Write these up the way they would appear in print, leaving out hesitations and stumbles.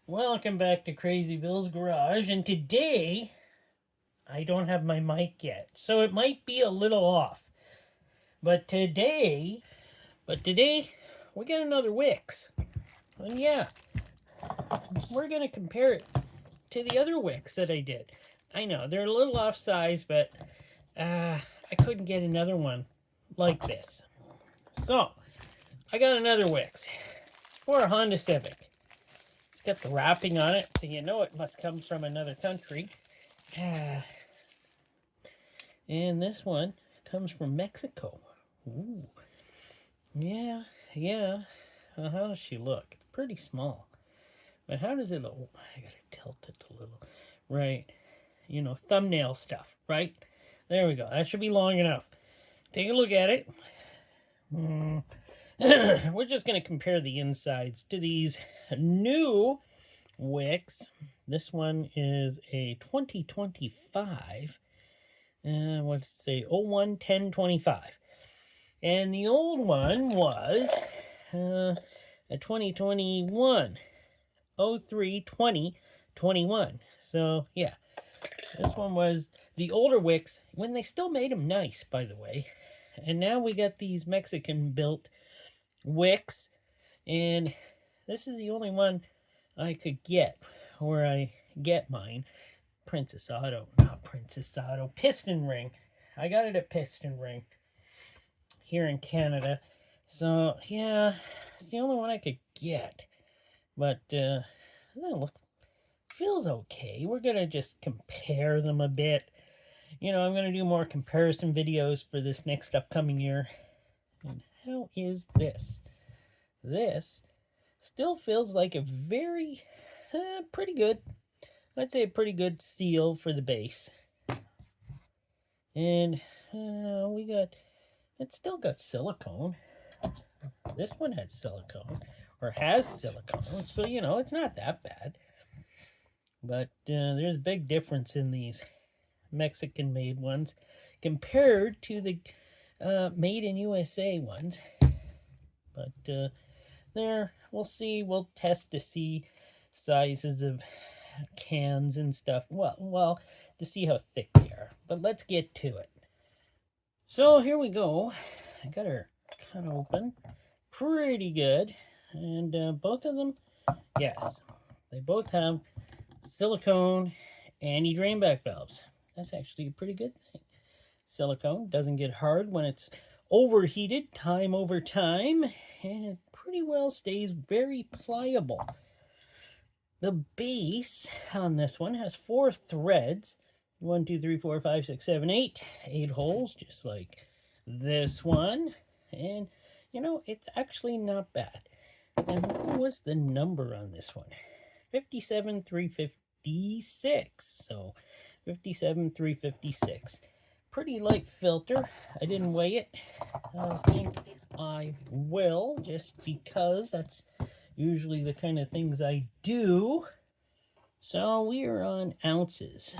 Welcome back to Crazy Bill's Garage, and today I don't have my mic yet, so it might be a little off. But today we got another Wix. And yeah, we're gonna compare it to the other Wix that I did. I know they're a little off size, but I couldn't get another one like this. So I got another Wix for a Honda Civic. Got the wrapping on it, so you know it must come from another country. And this one comes from Mexico. Ooh. Yeah. How does she look? Pretty small. But how does it look? Oh, I gotta tilt it a little. Right. You know, thumbnail stuff, right? There we go. That should be long enough. Take a look at it. We're just going to compare the insides to these new Wix. This one is a 2025. What did it say? 01-10-25. And the old one was a 2021. 03-20-21. So, yeah. This one was the older Wix when they still made them nice, by the way. And now we got these Mexican-built Wix, and this is the only one I could get where I get mine. Not Princess Auto, Piston Ring. I got it at Piston Ring here in Canada. So yeah, it's the only one I could get. But look, feels okay. We're gonna just compare them a bit. You know, I'm gonna do more comparison videos for this next upcoming year. And how is this? This still feels like a very, pretty good, I'd say a pretty good seal for the base. And it's still got silicone. This one had silicone, or has silicone, so, you know, it's not that bad. But there's a big difference in these Mexican-made ones compared to the made in USA ones. But there, we'll see. We'll test to see sizes of cans and stuff. Well, to see how thick they are. But let's get to it. So here we go. I got her cut open. Pretty good. And both of them, yes, they both have silicone anti-drainback valves. That's actually a pretty good thing. Silicone doesn't get hard when it's overheated time over time, and it pretty well stays very pliable. The base on this one has 4 threads. 1, 2, 3, 4, 5, 6, 7, 8. 8 holes, just like this one. And, you know, it's actually not bad. And what was the number on this one? 57,356. So, 57,356. Pretty light filter. I didn't weigh it. I don't think I will, just because that's usually the kind of things I do. So we are on ounces.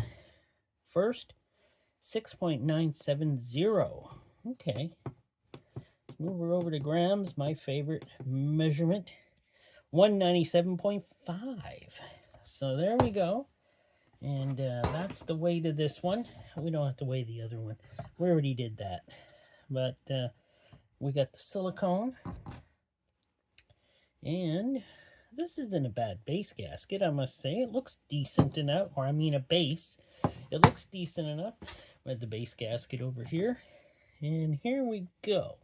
First, 6.970. Okay. Let's move her over to grams, my favorite measurement. 197.5. So there we go. And that's the weight of this one. We don't have to weigh the other one. We already did that. But we got the silicone. And this isn't a bad base gasket, I must say. It looks decent enough. Or I mean a base. It looks decent enough. We have the base gasket over here. And here we go.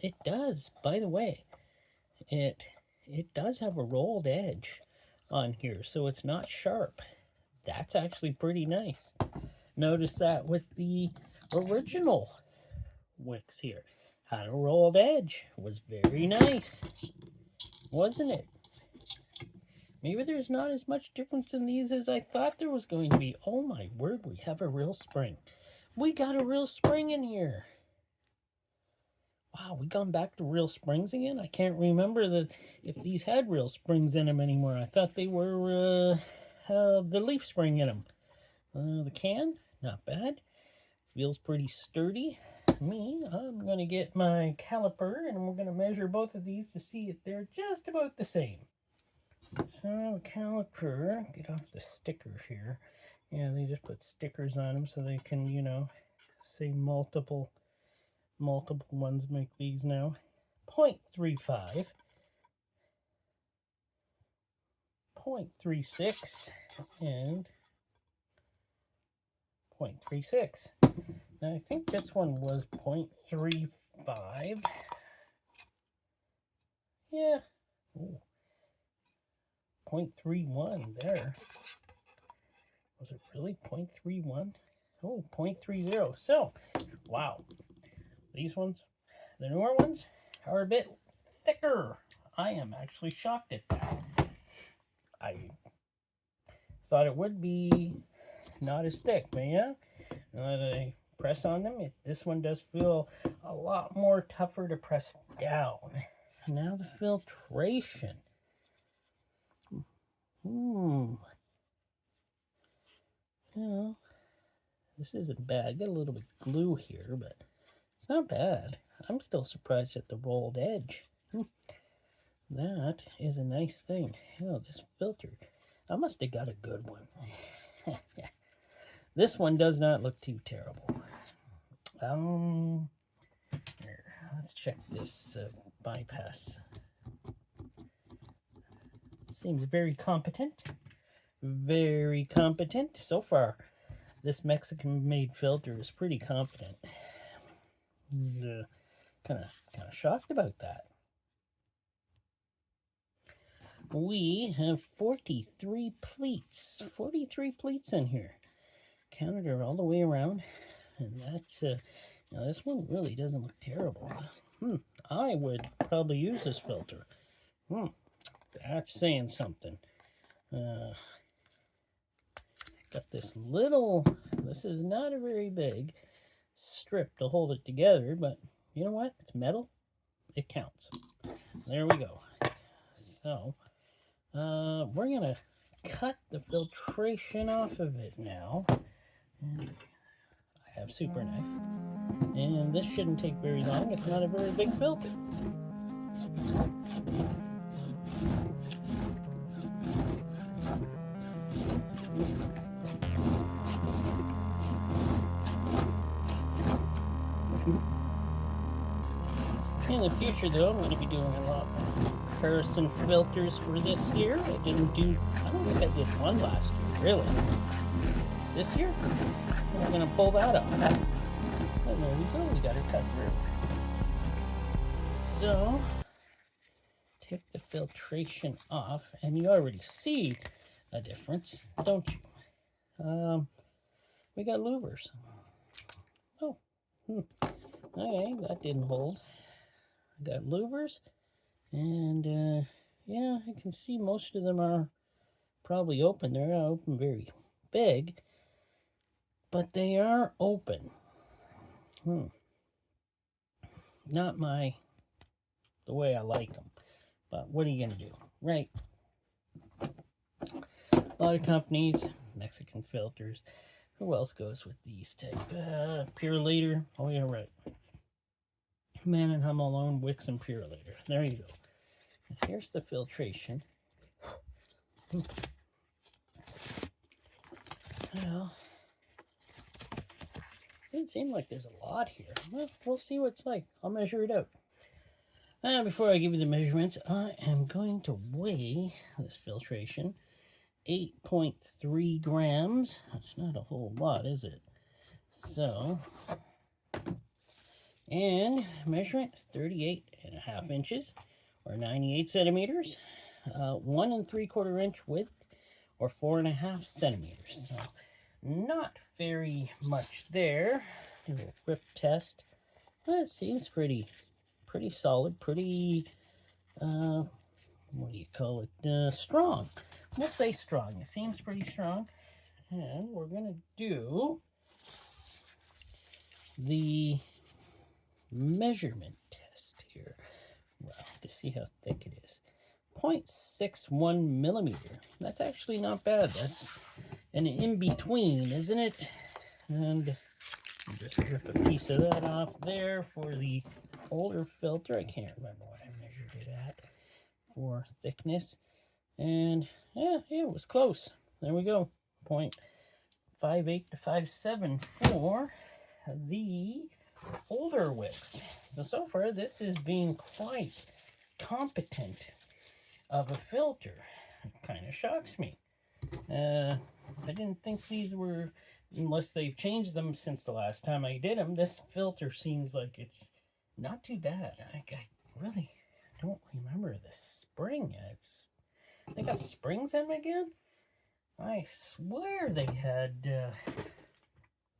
It does, by the way. It does have a rolled edge on here, so it's not sharp. That's actually pretty nice. Notice that with the original Wix here. Had a rolled edge. Was very nice. Wasn't it? Maybe there's not as much difference in these as I thought there was going to be. Oh my word, we have a real spring. We got a real spring in here. Wow, we gone back to real springs again? I can't remember if these had real springs in them anymore. I thought they were the leaf spring in them. The can, not bad. Feels pretty sturdy. me, I'm going to get my caliper and we're going to measure both of these to see if they're just about the same. So caliper, get off the sticker here. Yeah, they just put stickers on them so they can, you know, say multiple ones make these now. 0.35, 0.36, and 0.36. Now I think this one was 0.35. Yeah. Ooh. 0.31 there. Was it really 0.31? Oh, 0.30. So, wow. These ones, the newer ones, are a bit thicker. I am actually shocked at that. I thought it would be not as thick, but yeah, now that I press on them, this one does feel a lot more tougher to press down. Now the filtration. Yeah, this isn't bad. Got a little bit of glue here, but it's not bad. I'm still surprised at the rolled edge. That is a nice thing. Oh, this filter. I must have got a good one. This one does not look too terrible. Here, let's check this bypass. Seems very competent. Very competent. So far, this Mexican-made filter is pretty competent. Kind of shocked about that. We have 43 pleats. 43 pleats in here. Counted her all the way around. And that's, now this one really doesn't look terrible. I would probably use this filter. That's saying something. Got this little, this is not a very big strip to hold it together, but you know what? It's metal. It counts. There we go. So, we're going to cut the filtration off of it now. And I have super knife. And this shouldn't take very long. It's not a very big filter. In the future, though, I'm going to be doing a lot more comparison filters for this year. I don't think I did one last year, really. This year, we're going to pull that up. And there we go, we got her cut through. So, take the filtration off, and you already see a difference, don't you? We got louvers. Oh, okay, that didn't hold. I got louvers, and yeah, I can see most of them are probably open. They're not open very big, but they are open. Not the way I like them, but what are you gonna do, right? A lot of companies, Mexican filters. Who else goes with these type? Purelator. Oh yeah, right. Mann+Hummel own Wix and Purelator. There you go. Here's the filtration. Well, doesn't seem like there's a lot here. Well, we'll see what it's like. I'll measure it out. And before I give you the measurements, I am going to weigh this filtration. 8.3 grams. That's not a whole lot, is it? So, and measurement 38.5 inches or 98 centimeters, 1 3/4 inch width or 4.5 centimeters. So not very much there. Do a grip test. Well, it seems pretty solid, pretty what do you call it? Strong. We'll say strong. It seems pretty strong. And we're gonna do the measurement test here. Well, to see how thick it is. 0.61 millimeter. That's actually not bad. That's an in-between, isn't it? And Just rip a piece of that off there for the older filter. I can't remember what I measured it at for thickness. And yeah, it was close. There we go. 0.58 to 0.57 for the older wicks. So far, this is being quite competent of a filter. It kind of shocks me. I didn't think these were, unless they've changed them since the last time I did them, this filter seems like it's not too bad. I really don't remember the spring. They got springs in them again? I swear they had,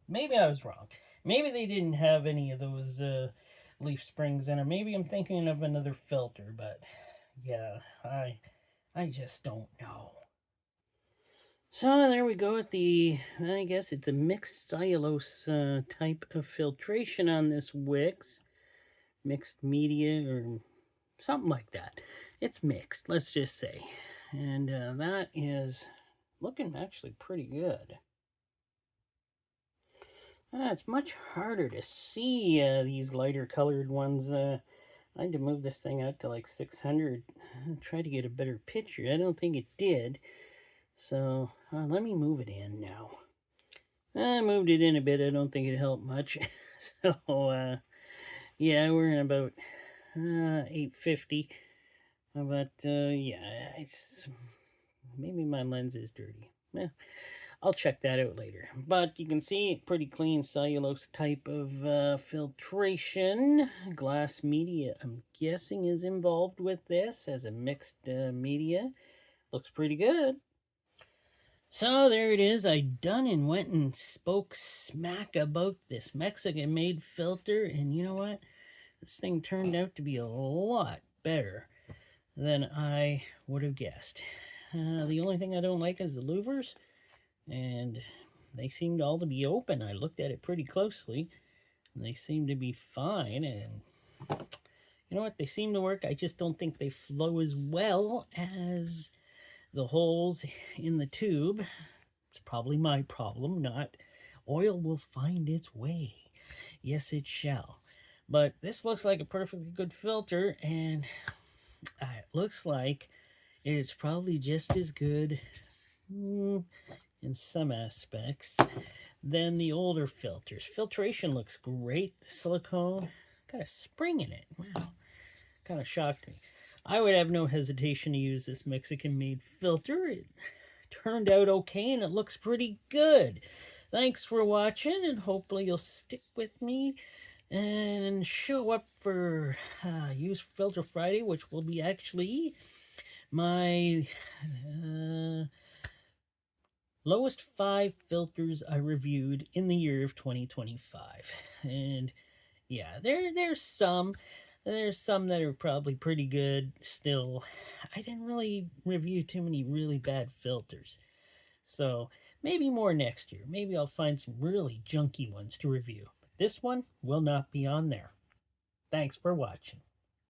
maybe I was wrong. Maybe they didn't have any of those leaf springs in them. Maybe I'm thinking of another filter, but yeah, I just don't know. So there we go at the, I guess it's a mixed cellulose type of filtration on this wicks. Mixed media or something like that. It's mixed, let's just say. And that is looking actually pretty good. It's much harder to see these lighter colored ones. I had to move this thing out to like 600. Try to get a better picture. I don't think it did. So let me move it in now. I moved it in a bit. I don't think it helped much. So yeah, we're in about 850. But yeah, it's maybe my lens is dirty. I'll check that out later. But you can see pretty clean cellulose type of filtration. Glass media, I'm guessing, is involved with this as a mixed media. Looks pretty good. So there it is. I done and went and spoke smack about this Mexican-made filter. And you know what? This thing turned out to be a lot better than I would have guessed. The only thing I don't like is the louvers. And they seemed all to be open. I looked at it pretty closely. And they seem to be fine. And you know what? They seem to work. I just don't think they flow as well as the holes in the tube. It's probably my problem, not oil will find its way. Yes, it shall. But this looks like a perfectly good filter, and it looks like it's probably just as good in some aspects than the older filters. Filtration looks great. The silicone got a spring in it. Wow, kind of shocked me. I would have no hesitation to use this Mexican-made filter. It turned out okay, and it looks pretty good. Thanks for watching, and hopefully you'll stick with me and show up for Use Filter Friday, which will be actually my lowest 5 filters I reviewed in the year of 2025. And yeah, there's some that are probably pretty good still. I didn't really review too many really bad filters. So maybe more next year. Maybe I'll find some really junky ones to review. But this one will not be on there. Thanks for watching.